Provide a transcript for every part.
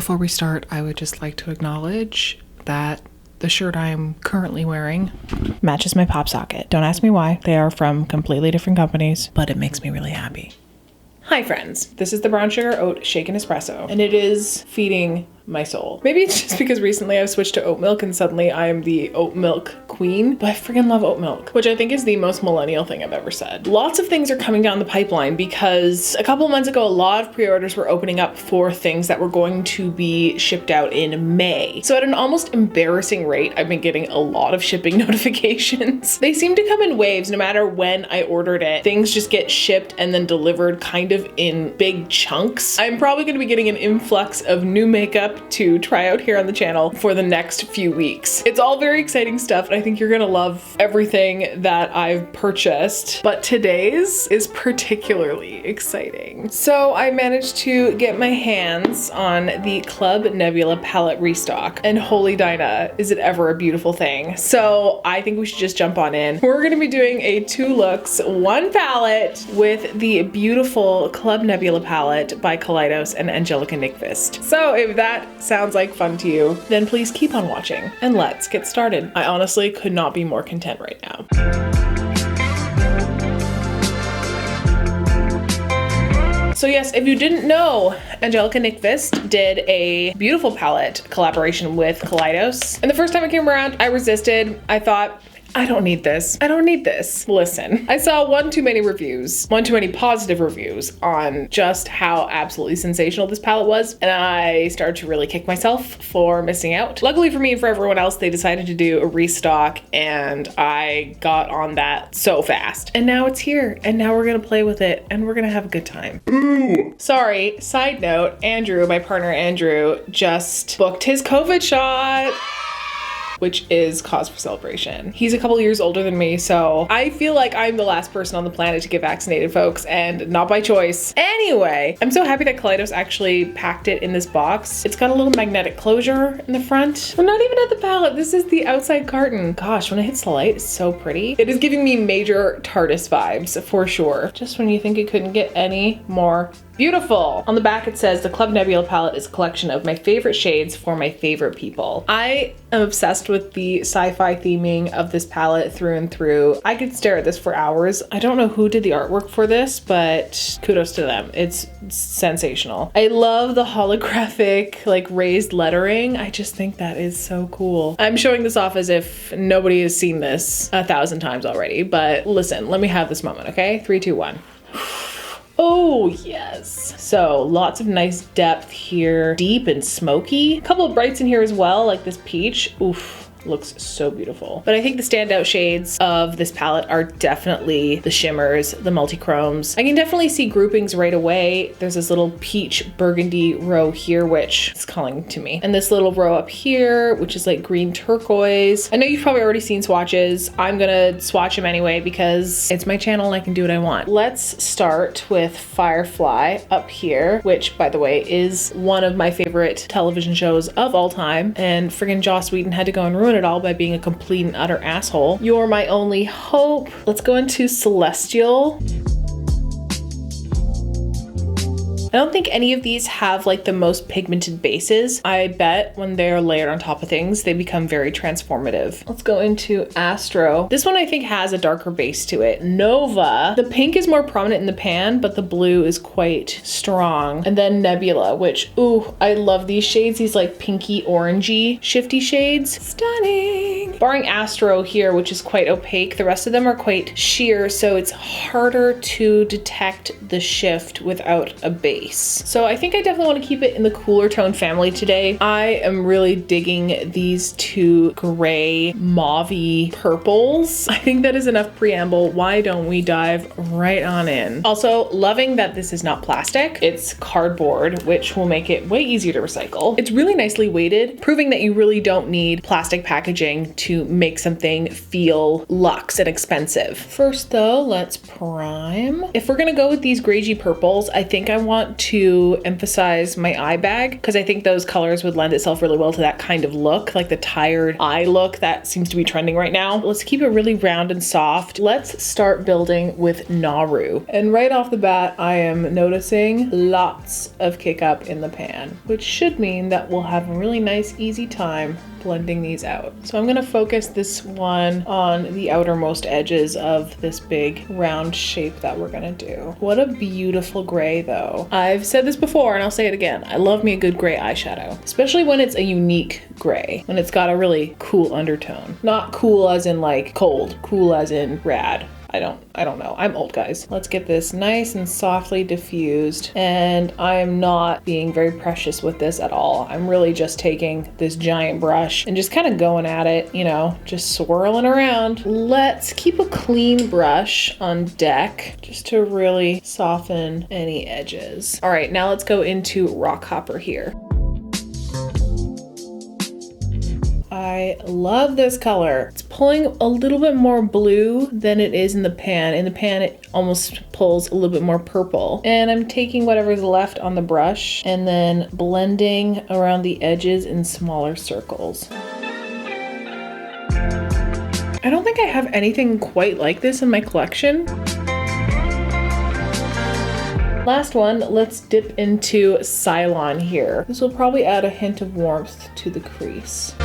Before we start, I would just like to acknowledge that the shirt I am currently wearing matches my pop socket. Don't ask me why. They are from completely different companies, but it makes me really happy. Hi friends, this is the brown sugar oat shaken espresso, and it is feeding my soul. Maybe it's just because recently I've switched to oat milk and suddenly I am the oat milk queen, but I freaking love oat milk, which I think is the most millennial thing I've ever said. Lots of things are coming down the pipeline because a couple of months ago, a lot of pre-orders were opening up for things that were going to be shipped out in May. So at an almost embarrassing rate, I've been getting a lot of shipping notifications. They seem to come in waves. No matter when I ordered it, things just get shipped and then delivered kind of in big chunks. I'm probably going to be getting an influx of new makeup to try out here on the channel for the next few weeks. It's all very exciting stuff, and I think you're gonna love everything that I've purchased, but today's is particularly exciting. So I managed to get my hands on the Club Nebula palette restock, and holy Dinah, is it ever a beautiful thing. So I think we should just jump on in. We're gonna be doing a 2 looks, 1 palette with the beautiful Club Nebula palette by Kaleidos and Angelica Nyqvist. So if that sounds like fun to you, then please keep on watching and let's get started. I honestly could not be more content right now. So yes, if you didn't know, Angelica Nyqvist did a beautiful palette collaboration with Kaleidos. And the first time it came around, I resisted. I thought, I don't need this. I don't need this. Listen, I saw one too many positive reviews on just how absolutely sensational this palette was, and I started to really kick myself for missing out. Luckily for me and for everyone else, they decided to do a restock, and I got on that so fast. And now it's here, and now we're gonna play with it, and we're gonna have a good time. Ooh. Sorry, side note, Andrew, my partner Andrew, just booked his COVID shot, which is cause for celebration. He's a couple years older than me, so I feel like I'm the last person on the planet to get vaccinated, folks, and not by choice. Anyway, I'm so happy that Kaleidos actually packed it in this box. It's got a little magnetic closure in the front. We're not even at the palette. This is the outside carton. Gosh, when it hits the light, it's so pretty. It is giving me major TARDIS vibes for sure. Just when you think it couldn't get any more beautiful. On the back it says, the Club Nebula palette is a collection of my favorite shades for my favorite people. I am obsessed with the sci-fi theming of this palette through and through. I could stare at this for hours. I don't know who did the artwork for this, but kudos to them. It's sensational. I love the holographic, like, raised lettering. I just think that is so cool. I'm showing this off as if nobody has seen this 1,000 times already, but listen, let me have this moment, okay? 3, 2, 1. Oh yes. So lots of nice depth here, deep and smoky. A couple of brights in here as well, like this peach. Oof. Looks so beautiful. But I think the standout shades of this palette are definitely the shimmers, the multi-chromes. I can definitely see groupings right away. There's this little peach burgundy row here, which is calling to me. And this little row up here, which is like green turquoise. I know you've probably already seen swatches. I'm gonna swatch them anyway because it's my channel and I can do what I want. Let's start with Firefly up here, which by the way is one of my favorite television shows of all time. And friggin' Joss Whedon had to go and ruin it all by being a complete and utter asshole. You're my only hope. Let's go into Celestial. I don't think any of these have like the most pigmented bases. I bet when they're layered on top of things, they become very transformative. Let's go into Astro. This one I think has a darker base to it. Nova. The pink is more prominent in the pan, but the blue is quite strong. And then Nebula, which, ooh, I love these shades. These like pinky orangey shifty shades. Stunning. Barring Astro here, which is quite opaque, the rest of them are quite sheer, so it's harder to detect the shift without a base. So I think I definitely want to keep it in the cooler tone family today. I am really digging these 2 gray mauve-y purples. I think that is enough preamble. Why don't we dive right on in? Also, loving that this is not plastic. It's cardboard, which will make it way easier to recycle. It's really nicely weighted, proving that you really don't need plastic packaging to make something feel luxe and expensive. First though, let's prime. If we're gonna go with these gragey purples, I think I want want to emphasize my eye bag because I think those colors would lend itself really well to that kind of look, like the tired eye look that seems to be trending right now. Let's keep it really round and soft. Let's start building with Naru. And right off the bat, I am noticing lots of kick up in the pan, which should mean that we'll have a really nice, easy time blending these out. So I'm gonna focus this one on the outermost edges of this big round shape that we're gonna do. What a beautiful gray though. I've said this before and I'll say it again. I love me a good gray eyeshadow, especially when it's a unique gray, when it's got a really cool undertone. Not cool as in like cold, cool as in rad. I don't know. I'm old, guys. Let's get this nice and softly diffused. And I'm not being very precious with this at all. I'm really just taking this giant brush and just kind of going at it, you know, just swirling around. Let's keep a clean brush on deck just to really soften any edges. All right, now let's go into Rock Hopper here. I love this color. It's pulling a little bit more blue than it is in the pan. In the pan, it almost pulls a little bit more purple. And I'm taking whatever's left on the brush and then blending around the edges in smaller circles. I don't think I have anything quite like this in my collection. Last one, let's dip into Cylon here. This will probably add a hint of warmth to the crease.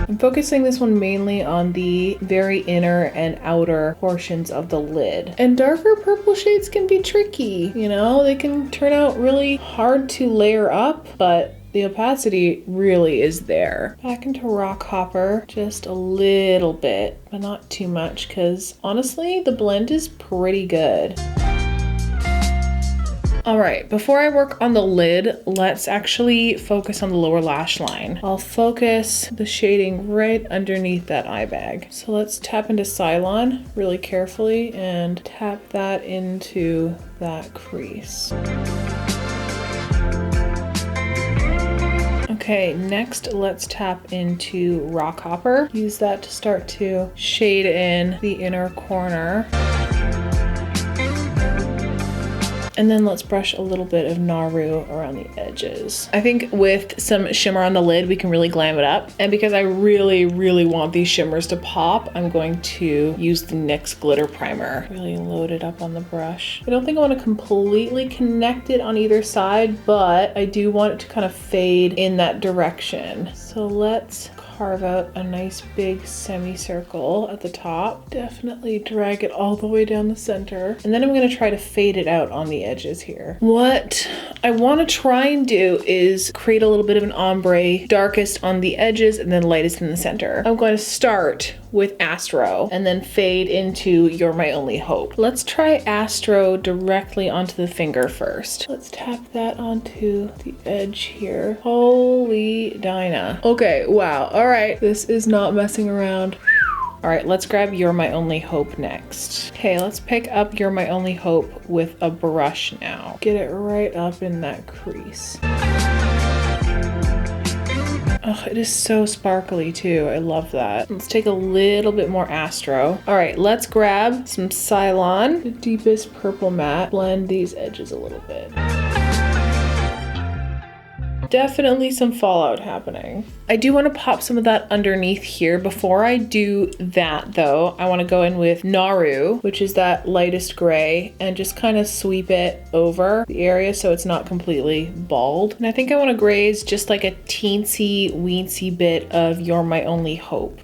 I'm focusing this one mainly on the very inner and outer portions of the lid. And darker purple shades can be tricky, you know? They can turn out really hard to layer up, but the opacity really is there. Back into Rock Hopper, just a little bit, but not too much, because honestly, the blend is pretty good. All right, before I work on the lid, let's actually focus on the lower lash line. I'll focus the shading right underneath that eye bag. So let's tap into Cylon really carefully and tap that into that crease. Okay, next let's tap into Rock Hopper. Use that to start to shade in the inner corner. And then let's brush a little bit of Naru around the edges. I think with some shimmer on the lid, we can really glam it up. And because I really, really want these shimmers to pop, I'm going to use the NYX Glitter Primer. Really load it up on the brush. I don't think I want to completely connect it on either side, but I do want it to kind of fade in that direction. So let's carve out a nice big semicircle at the top. Definitely drag it all the way down the center. And then I'm going to try to fade it out on the edges here. What I want to try and do is create a little bit of an ombre, darkest on the edges and then lightest in the center. I'm going to start with Astro and then fade into You're My Only Hope. Let's try Astro directly onto the finger first. Let's tap that onto the edge here. Holy Dinah. Okay, wow. All right, this is not messing around. All right, let's grab You're My Only Hope next. Okay, let's pick up You're My Only Hope with a brush now. Get it right up in that crease. Oh, it is so sparkly too. I love that. Let's take a little bit more Astro. All right, let's grab some Cylon, the deepest purple matte. Blend these edges a little bit. Definitely some fallout happening. I do want to pop some of that underneath here. Before I do that though, I want to go in with Naru, which is that lightest gray, and just kind of sweep it over the area so it's not completely bald. And I think I want to graze just like a teensy weensy bit of You're My Only Hope.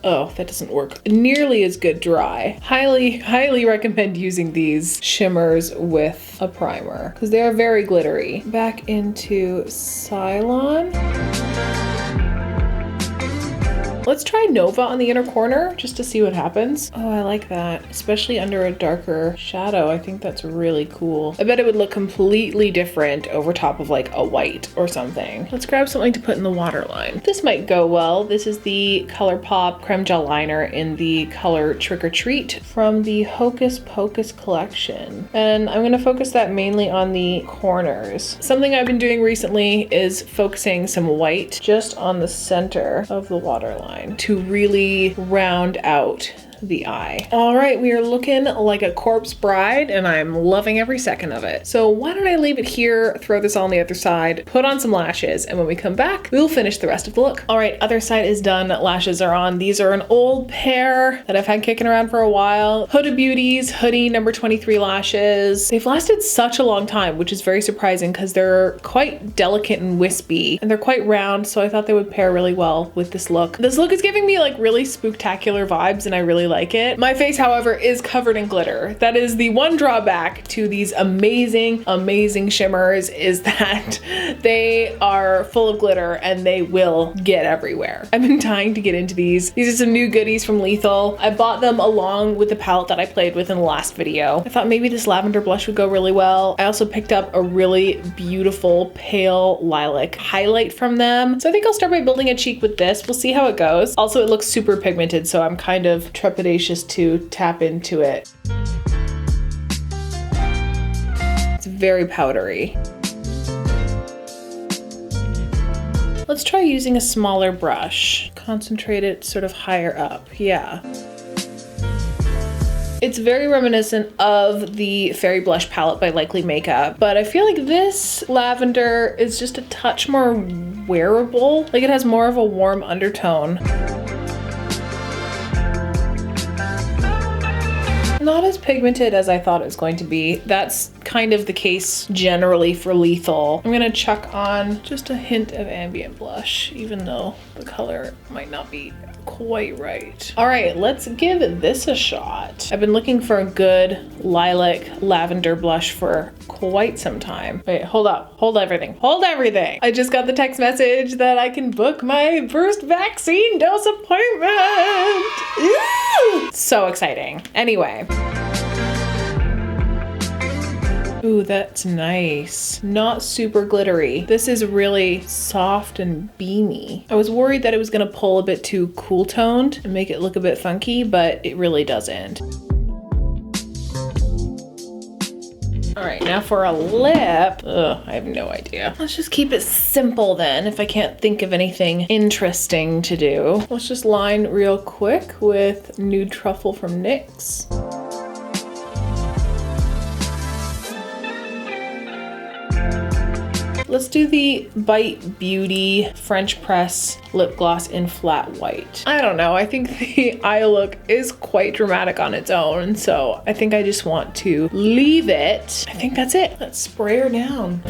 Oh, that doesn't work nearly as good dry. Highly recommend using these shimmers with a primer because they are very glittery. Back into Cylon. Let's try Nova on the inner corner just to see what happens. Oh, I like that, especially under a darker shadow. I think that's really cool. I bet it would look completely different over top of like a white or something. Let's grab something to put in the waterline. This might go well. This is the ColourPop Creme Gel Liner in the color Trick or Treat from the Hocus Pocus collection. And I'm gonna focus that mainly on the corners. Something I've been doing recently is focusing some white just on the center of the waterline to really round out the eye. All right, we are looking like a corpse bride and I'm loving every second of it. So why don't I leave it here, throw this on the other side, put on some lashes, and when we come back, we will finish the rest of the look. All right, other side is done. Lashes are on. These are an old pair that I've had kicking around for a while. Huda Beauty's Hoodie number 23 lashes. They've lasted such a long time, which is very surprising because they're quite delicate and wispy and they're quite round. So I thought they would pair really well with this look. This look is giving me like really spooktacular vibes and I really like it. My face, however, is covered in glitter. That is the one drawback to these amazing, amazing shimmers, is that they are full of glitter and they will get everywhere. I've been dying to get into these. These are some new goodies from Lethal. I bought them along with the palette that I played with in the last video. I thought maybe this lavender blush would go really well. I also picked up a really beautiful pale lilac highlight from them. So I think I'll start by building a cheek with this. We'll see how it goes. Also, it looks super pigmented, so I'm kind of trepidatious to tap into it. It's very powdery. Let's try using a smaller brush. Concentrate it sort of higher up. Yeah. It's very reminiscent of the Fairy Blush palette by Likely Makeup, but I feel like this lavender is just a touch more wearable. Like it has more of a warm undertone. Not as pigmented as I thought it was going to be. That's kind of the case generally for Lethal. I'm gonna chuck on just a hint of ambient blush, even though the color might not be quite right. All right, let's give this a shot. I've been looking for a good lilac lavender blush for quite some time. Wait, hold up, hold everything, hold everything. I just got the text message that I can book my first vaccine dose appointment. Ooh! So exciting. Anyway. Ooh, that's nice. Not super glittery. This is really soft and beamy. I was worried that it was gonna pull a bit too cool toned and make it look a bit funky, but it really doesn't. All right, now for a lip. Ugh, I have no idea. Let's just keep it simple then, if I can't think of anything interesting to do. Let's just line real quick with Nude Truffle from NYX. Let's do the Bite Beauty French Press Lip Gloss in Flat White. I don't know, I think the eye look is quite dramatic on its own, so I think I just want to leave it. I think that's it. Let's spray her down.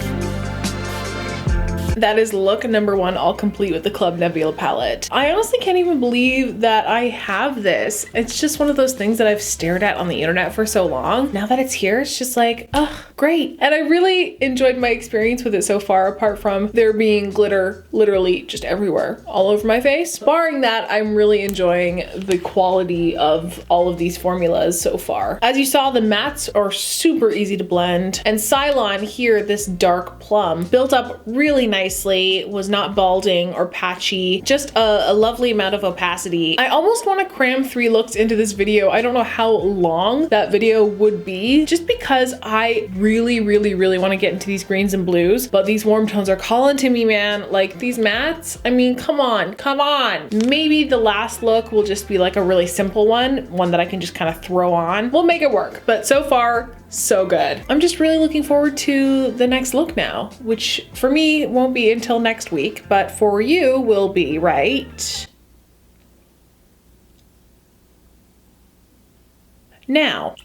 That is look number one, all complete with the Club Nebula palette. I honestly can't even believe that I have this. It's just one of those things that I've stared at on the internet for so long. Now that it's here, it's just like, oh, great. And I really enjoyed my experience with it so far, apart from there being glitter literally just everywhere, all over my face. Barring that, I'm really enjoying the quality of all of these formulas so far. As you saw, the mattes are super easy to blend. And Cylon here, this dark plum, built up really nicely, was not balding or patchy, just a lovely amount of opacity. I almost want to cram 3 looks into this video. I don't know how long that video would be, just because I really want to get into these greens and blues, but these warm tones are calling to me, man. Like these mattes, I mean, come on. Maybe the last look will just be like a really simple one that I can just kind of throw on. We'll make it work, but so far, so good. I'm just really looking forward to the next look now, which for me won't be until next week, but for you will be, right? Now,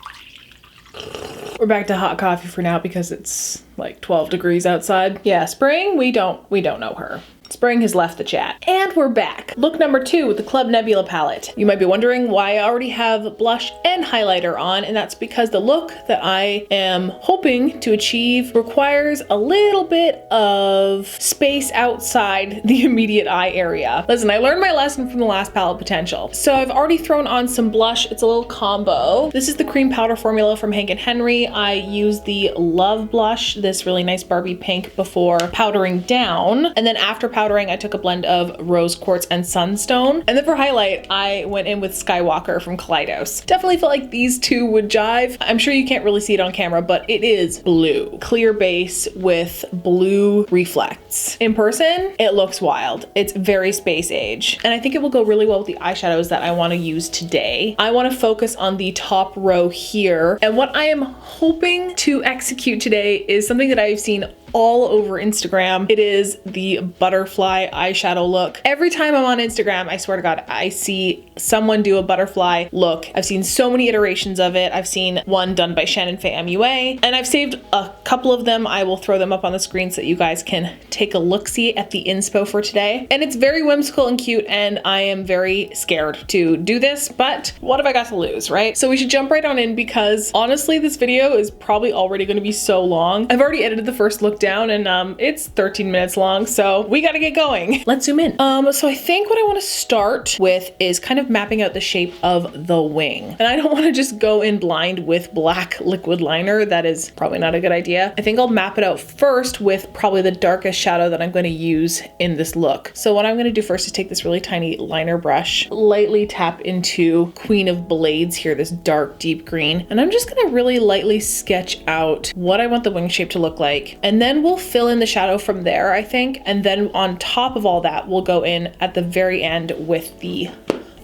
we're back to hot coffee for now because it's like 12 degrees outside. Yeah, Spring, we don't know her. Spring has left the chat. And we're back. Look number 2 with the Club Nebula palette. You might be wondering why I already have blush and highlighter on, and that's because the look that I am hoping to achieve requires a little bit of space outside the immediate eye area. Listen, I learned my lesson from the last palette, Potential. So I've already thrown on some blush. It's a little combo. This is the cream powder formula from Hank & Henry. I used the Love blush, this really nice Barbie pink, before powdering down, and then after powdering, I took a blend of rose quartz and sunstone. And then for highlight, I went in with Skywalker from Kaleidos. Definitely felt like these two would jive. I'm sure you can't really see it on camera, but it is blue. Clear base with blue reflects. In person, it looks wild. It's very space age. And I think it will go really well with the eyeshadows that I want to use today. I want to focus on the top row here. And what I am hoping to execute today is something that I've seen all over Instagram. It is the butterfly eyeshadow look. Every time I'm on Instagram, I swear to God, I see someone do a butterfly look. I've seen so many iterations of it. I've seen one done by Shannon Faye MUA, and I've saved a couple of them. I will throw them up on the screen so that you guys can take a look-see at the inspo for today. And it's very whimsical and cute, and I am very scared to do this, but what have I got to lose, right? So we should jump right on in, because honestly, this video is probably already going to be so long. I've already edited the first look down, and it's 13 minutes long, so we gotta get going. Let's zoom in. So I think what I want to start with is kind of mapping out the shape of the wing. And I don't want to just go in blind with black liquid liner. That is probably not a good idea. I think I'll map it out first with probably the darkest shadow that I'm going to use in this look. So what I'm going to do first is take this really tiny liner brush, lightly tap into Queen of Blades here, this dark deep green, and I'm just going to really lightly sketch out what I want the wing shape to look like. And then we'll fill in the shadow from there, I think. And then on top of all that, we'll go in at the very end with the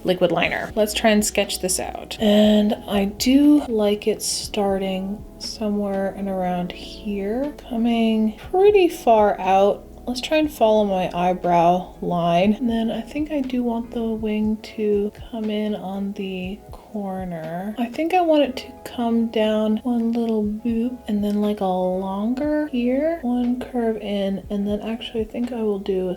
liquid liner. Let's try and sketch this out. And I do like it starting somewhere and around here, coming pretty far out. Let's try and follow my eyebrow line. And then I think I do want the wing to come in on the corner. I think I want it to come down one little boop and then like a longer here, one curve in, and then actually I think I will do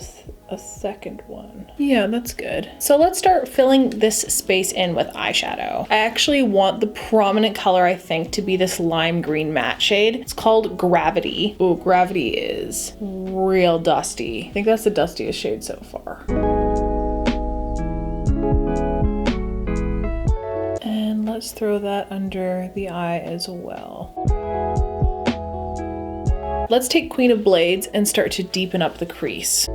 a second one. Yeah, that's good. So let's start filling this space in with eyeshadow. I actually want the prominent color, I think, to be this lime green matte shade. It's called Gravity. Oh, Gravity is real dusty. I think that's the dustiest shade so far. And let's throw that under the eye as well. Let's take Queen of Blades and start to deepen up the crease.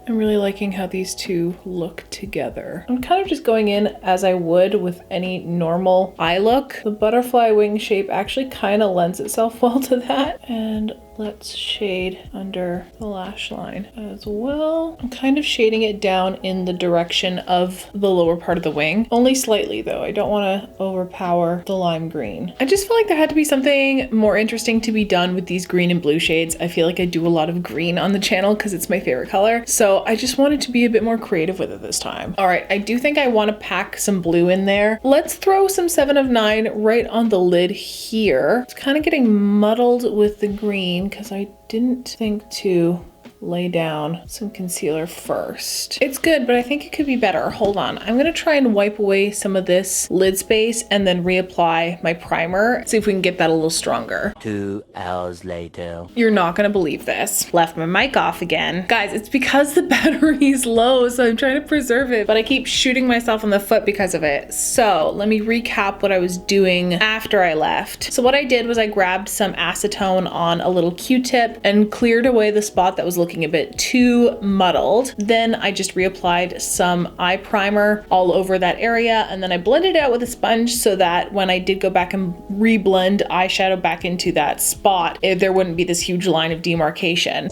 I'm really liking how these two look together. I'm kind of just going in as I would with any normal eye look. The butterfly wing shape actually kind of lends itself well to that. And let's shade under the lash line as well. I'm kind of shading it down in the direction of the lower part of the wing. Only slightly though. I don't want to overpower the lime green. I just feel like there had to be something more interesting to be done with these green and blue shades. I feel like I do a lot of green on the channel because it's my favorite color. So I just wanted to be a bit more creative with it this time. All right, I do think I want to pack some blue in there. Let's throw some 7 of 9 right on the lid here. It's kind of getting muddled with the green because I didn't think to lay down some concealer first. It's good, but I think it could be better. Hold on. I'm gonna try and wipe away some of this lid space and then reapply my primer. See if we can get that a little stronger. 2 hours later. You're not gonna believe this. Left my mic off again. Guys, it's because the battery's low, so I'm trying to preserve it, but I keep shooting myself in the foot because of it. So let me recap what I was doing after I left. So what I did was I grabbed some acetone on a little Q-tip and cleared away the spot that was looking a bit too muddled. Then I just reapplied some eye primer all over that area, and then I blended it out with a sponge so that when I did go back and reblend eyeshadow back into that spot, there wouldn't be this huge line of demarcation.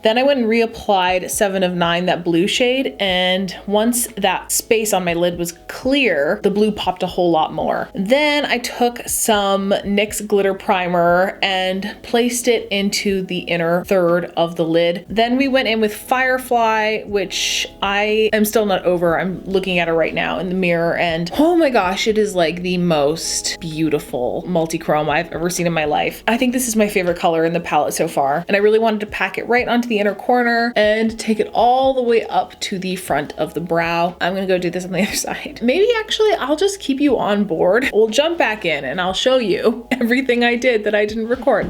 Then I went and reapplied 7 of 9, that blue shade, and once that space on my lid was clear, the blue popped a whole lot more. Then I took some NYX glitter primer and placed it into the inner third of the lid. Then we went in with Firefly, which I am still not over. I'm looking at it right now in the mirror, and oh my gosh, it is like the most beautiful multi-chrome I've ever seen in my life. I think this is my favorite color in the palette so far, and I really wanted to pack it right onto the the inner corner and take it all the way up to the front of the brow. I'm gonna go do this on the other side. Maybe actually I'll just keep you on board. We'll jump back in and I'll show you everything I did that I didn't record.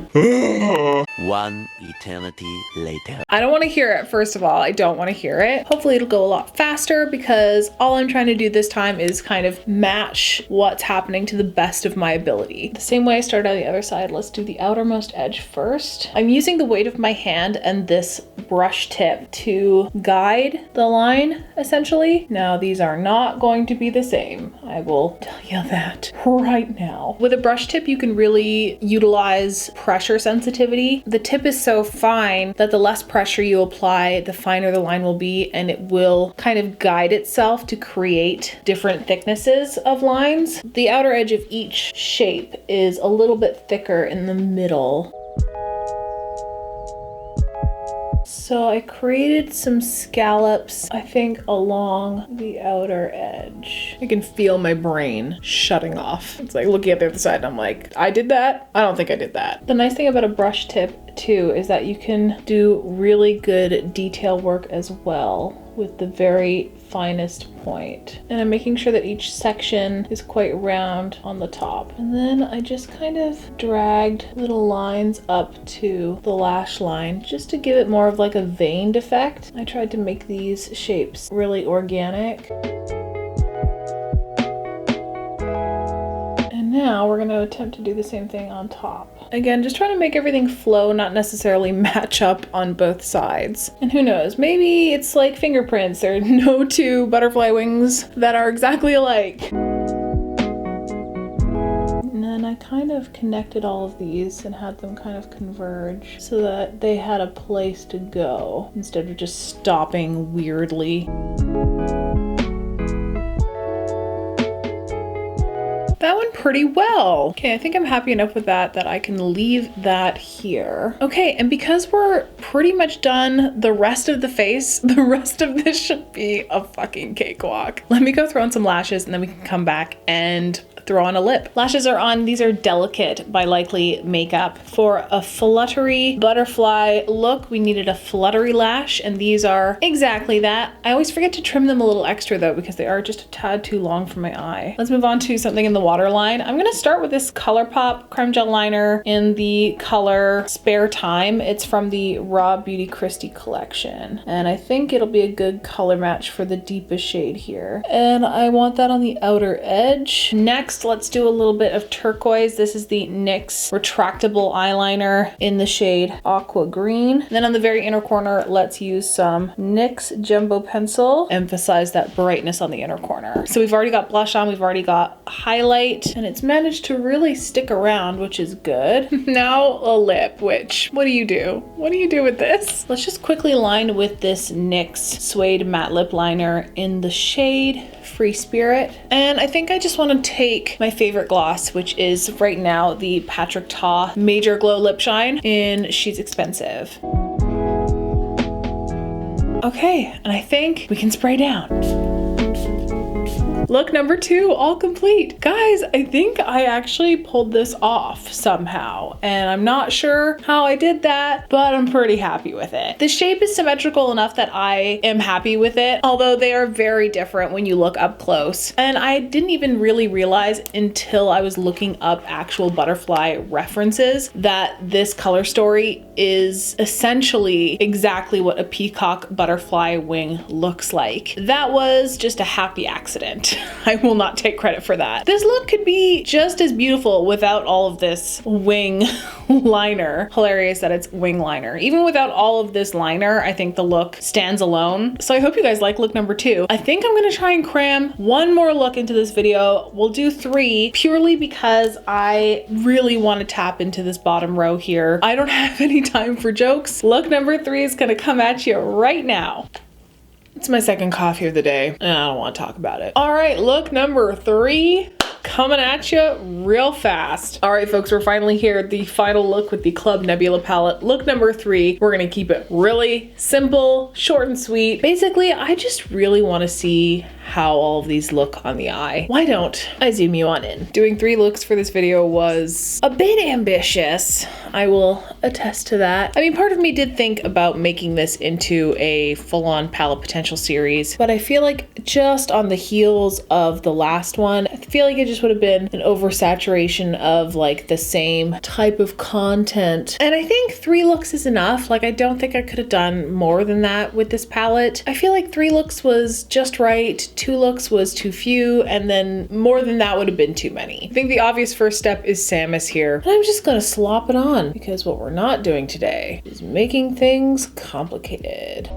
One eternity later. I don't want to hear it, first of all. I don't want to hear it. Hopefully it'll go a lot faster because all I'm trying to do this time is kind of match what's happening to the best of my ability. The same way I started on the other side, let's do the outermost edge first. I'm using the weight of my hand and this brush tip to guide the line, essentially. Now, these are not going to be the same. I will tell you that right now. With a brush tip, you can really utilize pressure sensitivity. The tip is so fine that the less pressure you apply, the finer the line will be, and it will kind of guide itself to create different thicknesses of lines. The outer edge of each shape is a little bit thicker in the middle. So I created some scallops, I think, along the outer edge. I can feel my brain shutting off. It's like looking at the other side and I'm like, I did that? I don't think I did that. The nice thing about a brush tip too is that you can do really good detail work as well with the very finest point. And I'm making sure that each section is quite round on the top. And then I just kind of dragged little lines up to the lash line just to give it more of like a veined effect. I tried to make these shapes really organic. Now we're going to attempt to do the same thing on top. Again, just trying to make everything flow, not necessarily match up on both sides. And who knows, maybe it's like fingerprints. There are no two butterfly wings that are exactly alike. And then I kind of connected all of these and had them kind of converge so that they had a place to go instead of just stopping weirdly. That went pretty well. Okay, I think I'm happy enough with that I can leave that here. Okay, and because we're pretty much done the rest of the face, the rest of this should be a fucking cakewalk. Let me go throw on some lashes and then we can come back and throw on a lip. Lashes are on. These are Delicate by Likely Makeup. For a fluttery butterfly look, we needed a fluttery lash, and these are exactly that. I always forget to trim them a little extra though, because they are just a tad too long for my eye. Let's move on to something in the waterline. I'm gonna start with this ColourPop Creme Gel Liner in the color Spare Time. It's from the Raw Beauty Christie collection, and I think it'll be a good color match for the deepest shade here. And I want that on the outer edge. Next, let's do a little bit of turquoise. This is the NYX retractable eyeliner in the shade Aqua Green. And then on the very inner corner, let's use some NYX Jumbo Pencil. Emphasize that brightness on the inner corner. So we've already got blush on, we've already got highlight, and it's managed to really stick around, which is good. Now a lip, which, what do you do? What do you do with this? Let's just quickly line with this NYX Suede Matte Lip Liner in the shade Free Spirit. And I think I just want to take my favorite gloss, which is right now the Patrick Ta Major Glow Lip Shine in She's Expensive. Okay, and I think we can spray down. Look number 2, all complete. Guys, I think I actually pulled this off somehow, and I'm not sure how I did that, but I'm pretty happy with it. The shape is symmetrical enough that I am happy with it, although they are very different when you look up close. And I didn't even really realize until I was looking up actual butterfly references that this color story is essentially exactly what a peacock butterfly wing looks like. That was just a happy accident. I will not take credit for that. This look could be just as beautiful without all of this wing liner. Hilarious that it's wing liner. Even without all of this liner, I think the look stands alone. So I hope you guys like look number 2. I think I'm gonna try and cram one more look into this video. We'll do 3 purely because I really want to tap into this bottom row here. I don't have any time for jokes. Look number 3 is gonna come at you right now. It's my second coffee of the day, and I don't want to talk about it. All right, look number 3. Coming at you real fast. All right, folks, we're finally here. The final look with the Club Nebula palette. Look number 3. We're gonna keep it really simple, short and sweet. Basically, I just really want to see how all of these look on the eye. Why don't I zoom you on in? Doing 3 looks for this video was a bit ambitious. I will attest to that. I mean, part of me did think about making this into a full-on palette potential series, but I feel like just on the heels of the last one, I feel like it just would have been an oversaturation of like the same type of content. And I think 3 looks is enough. Like, I don't think I could have done more than that with this palette. I feel like 3 looks was just right, 2 looks was too few, and then more than that would have been too many. I think the obvious first step is Samus here, and I'm just gonna slop it on because what we're not doing today is making things complicated.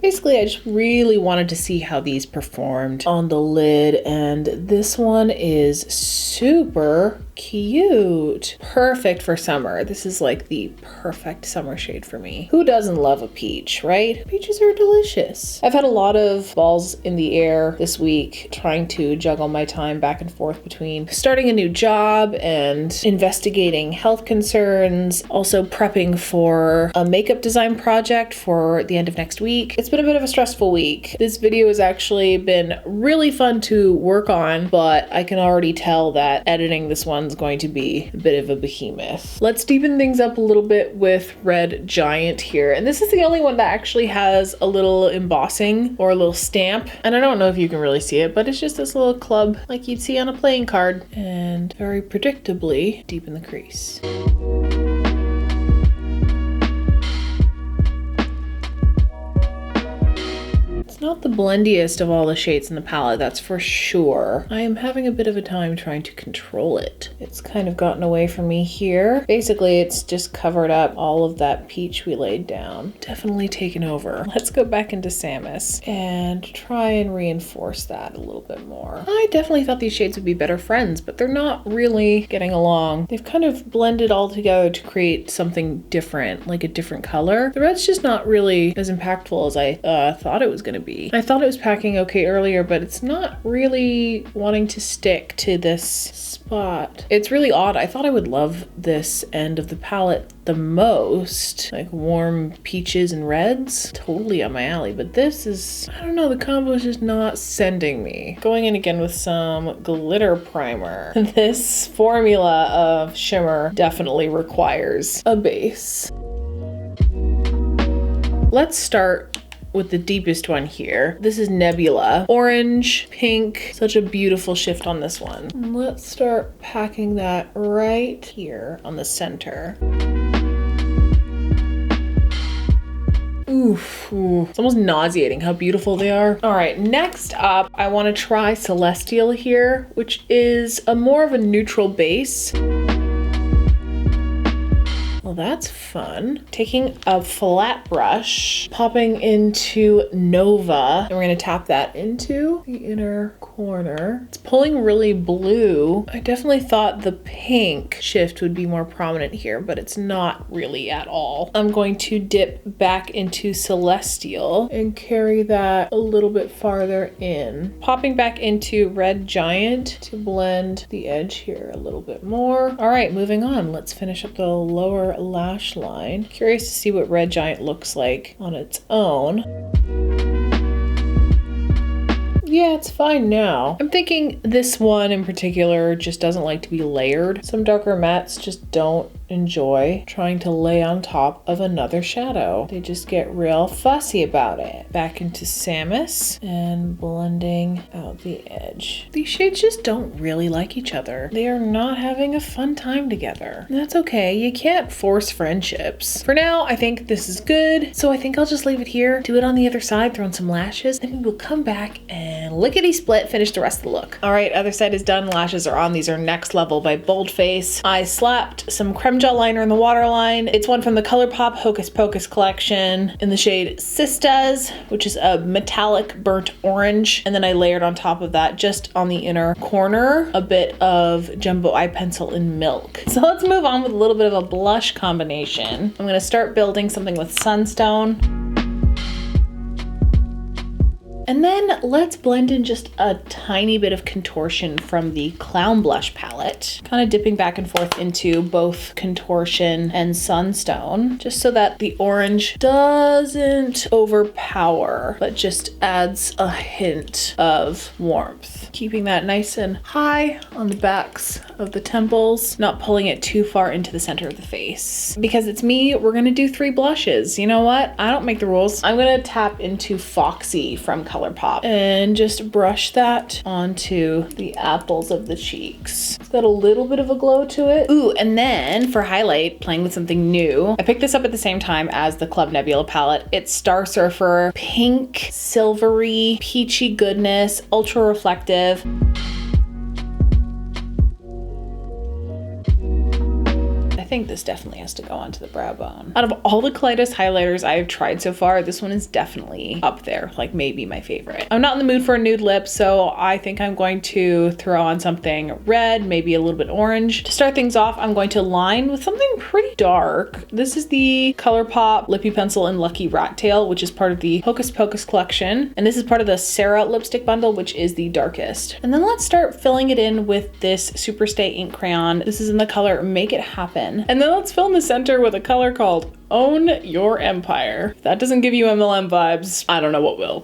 Basically, I just really wanted to see how these performed on the lid, and this one is super cute. Perfect for summer. This is like the perfect summer shade for me. Who doesn't love a peach, right? Peaches are delicious. I've had a lot of balls in the air this week trying to juggle my time back and forth between starting a new job and investigating health concerns, also prepping for a makeup design project for the end of next week. It's been a bit of a stressful week. This video has actually been really fun to work on, but I can already tell that editing this one's going to be a bit of a behemoth. Let's deepen things up a little bit with Red Giant here. And this is the only one that actually has a little embossing or a little stamp. And I don't know if you can really see it, but it's just this little club like you'd see on a playing card. And very predictably deepen the crease. It's not the blendiest of all the shades in the palette, that's for sure. I am having a bit of a time trying to control it. It's kind of gotten away from me here. Basically, it's just covered up all of that peach we laid down. Definitely taken over. Let's go back into Samus and try and reinforce that a little bit more. I definitely thought these shades would be better friends, but they're not really getting along. They've kind of blended all together to create something different, like a different color. The red's just not really as impactful as I thought it was gonna be. I thought it was packing okay earlier, but it's not really wanting to stick to this spot. It's really odd. I thought I would love this end of the palette the most, like warm peaches and reds, totally up my alley, but this is, I don't know, the combo is just not sending me. Going in again with some glitter primer. This formula of shimmer definitely requires a base. Let's start with the deepest one here. This is Nebula. Orange, pink, such a beautiful shift on this one. Let's start packing that right here on the center. Oof, it's almost nauseating how beautiful they are. All right, next up, I want to try Celestial here, which is a more of a neutral base. Well, that's fun. Taking a flat brush, popping into Nova, and we're gonna tap that into the inner corner. It's pulling really blue. I definitely thought the pink shift would be more prominent here, but it's not really at all. I'm going to dip back into Celestial and carry that a little bit farther in. Popping back into Red Giant to blend the edge here a little bit more. All right, moving on. Let's finish up the lower lash line. Curious to see what Red Giant looks like on its own. Yeah, it's fine now. I'm thinking this one in particular just doesn't like to be layered. Some darker mattes just don't enjoy trying to lay on top of another shadow. They just get real fussy about it. Back into Samus and blending out the edge. These shades just don't really like each other. They are not having a fun time together. And that's okay. You can't force friendships. For now, I think this is good. So I think I'll just leave it here, do it on the other side, throw in some lashes, and we'll come back and lickety split, finish the rest of the look. All right, other side is done. Lashes are on. These are Next Level by Boldface. I slapped some creme gel liner in the waterline. It's one from the ColourPop Hocus Pocus collection in the shade Sistas, which is a metallic burnt orange. And then I layered on top of that, just on the inner corner, a bit of Jumbo Eye Pencil in Milk. So let's move on with a little bit of a blush combination. I'm gonna start building something with Sunstone. And then let's blend in just a tiny bit of contortion from the Clown Blush palette, kind of dipping back and forth into both contortion and sunstone, just so that the orange doesn't overpower, but just adds a hint of warmth. Keeping that nice and high on the backs of the temples, not pulling it too far into the center of the face. Because it's me, we're gonna do 3 blushes. You know what? I don't make the rules. I'm gonna tap into Foxy from ColourPop and just brush that onto the apples of the cheeks. It's got a little bit of a glow to it. Ooh, and then for highlight, playing with something new, I picked this up at the same time as the Club Nebula palette. It's Star Surfer, pink, silvery, peachy goodness, ultra reflective. I think this definitely has to go onto the brow bone. Out of all the Kaleidos highlighters I've tried so far, this one is definitely up there, like maybe my favorite. I'm not in the mood for a nude lip, so I think I'm going to throw on something red, maybe a little bit orange. To start things off, I'm going to line with something pretty dark. This is the ColourPop Lippy Pencil in Lucky Rat Tail, which is part of the Hocus Pocus collection. And this is part of the Sarah lipstick bundle, which is the darkest. And then let's start filling it in with this Superstay ink crayon. This is in the color Make It Happen. And then let's fill in the center with a color called Own Your Empire. If that doesn't give you MLM vibes, I don't know what will.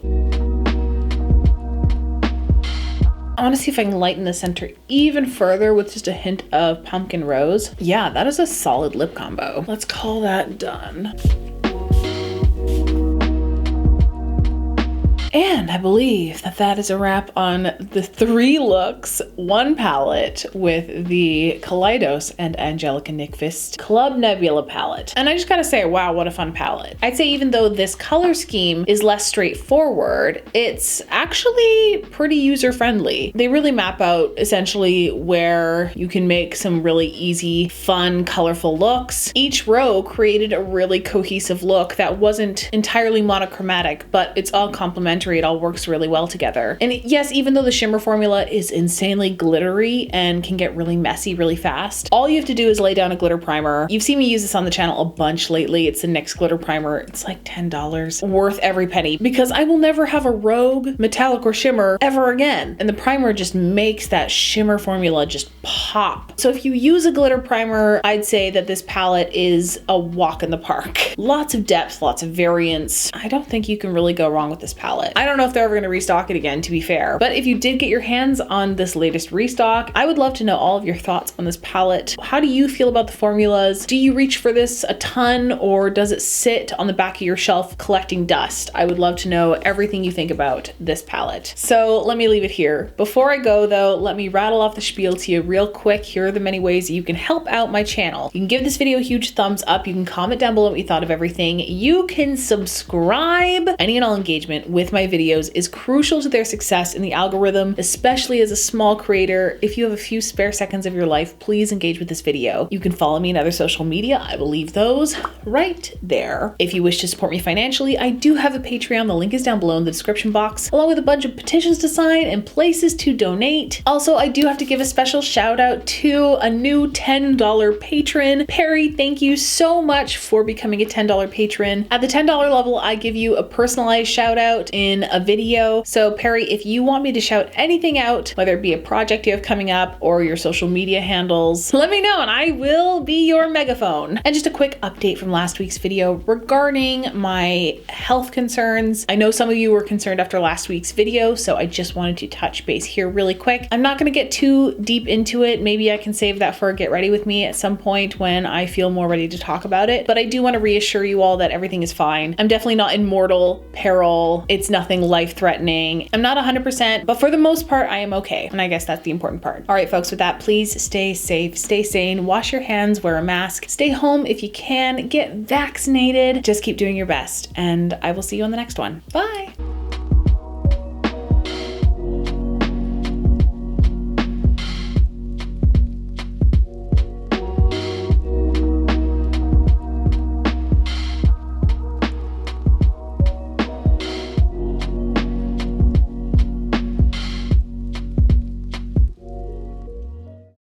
I want to see if I can lighten the center even further with just a hint of pumpkin rose. Yeah, that is a solid lip combo. Let's call that done. And I believe that that is a wrap on the 3 looks, 1 palette with the Kaleidos and Angelica Nyqvist Club Nebula palette. And I just gotta say, wow, what a fun palette. I'd say even though this color scheme is less straightforward, it's actually pretty user-friendly. They really map out essentially where you can make some really easy, fun, colorful looks. Each row created a really cohesive look that wasn't entirely monochromatic, but it's all complementary. It all works really well together. And yes, even though the shimmer formula is insanely glittery and can get really messy really fast, all you have to do is lay down a glitter primer. You've seen me use this on the channel a bunch lately. It's the NYX glitter primer. It's like $10, worth every penny, because I will never have a rogue metallic or shimmer ever again. And the primer just makes that shimmer formula just pop. So if you use a glitter primer, I'd say that this palette is a walk in the park. Lots of depth, lots of variance. I don't think you can really go wrong with this palette. I don't know if they're ever going to restock it again, to be fair, but if you did get your hands on this latest restock, I would love to know all of your thoughts on this palette. How do you feel about the formulas? Do you reach for this a ton, or does it sit on the back of your shelf collecting dust? I would love to know everything you think about this palette. So let me leave it here. Before I go though, let me rattle off the spiel to you real quick. Here are the many ways that you can help out my channel. You can give this video a huge thumbs up. You can comment down below what you thought of everything. You can subscribe. Any and all engagement with my videos is crucial to their success in the algorithm, especially as a small creator. If you have a few spare seconds of your life, please engage with this video. You can follow me in other social media. I will leave those right there. If you wish to support me financially, I do have a Patreon. The link is down below in the description box, along with a bunch of petitions to sign and places to donate. Also, I do have to give a special shout out to a new $10 patron. Perry, thank you so much for becoming a $10 patron. At the $10 level, I give you a personalized shout out in a video. So Perry, if you want me to shout anything out, whether it be a project you have coming up or your social media handles, let me know and I will be your megaphone. And just a quick update from last week's video regarding my health concerns. I know some of you were concerned after last week's video, so I just wanted to touch base here really quick. I'm not going to get too deep into it. Maybe I can save that for a Get Ready With Me at some point when I feel more ready to talk about it. But I do want to reassure you all that everything is fine. I'm definitely not in mortal peril. It's nothing life-threatening. I'm not 100%, but for the most part, I am okay. And I guess that's the important part. All right, folks, with that, please stay safe, stay sane, wash your hands, wear a mask, stay home if you can, get vaccinated, just keep doing your best. And I will see you on the next one. Bye.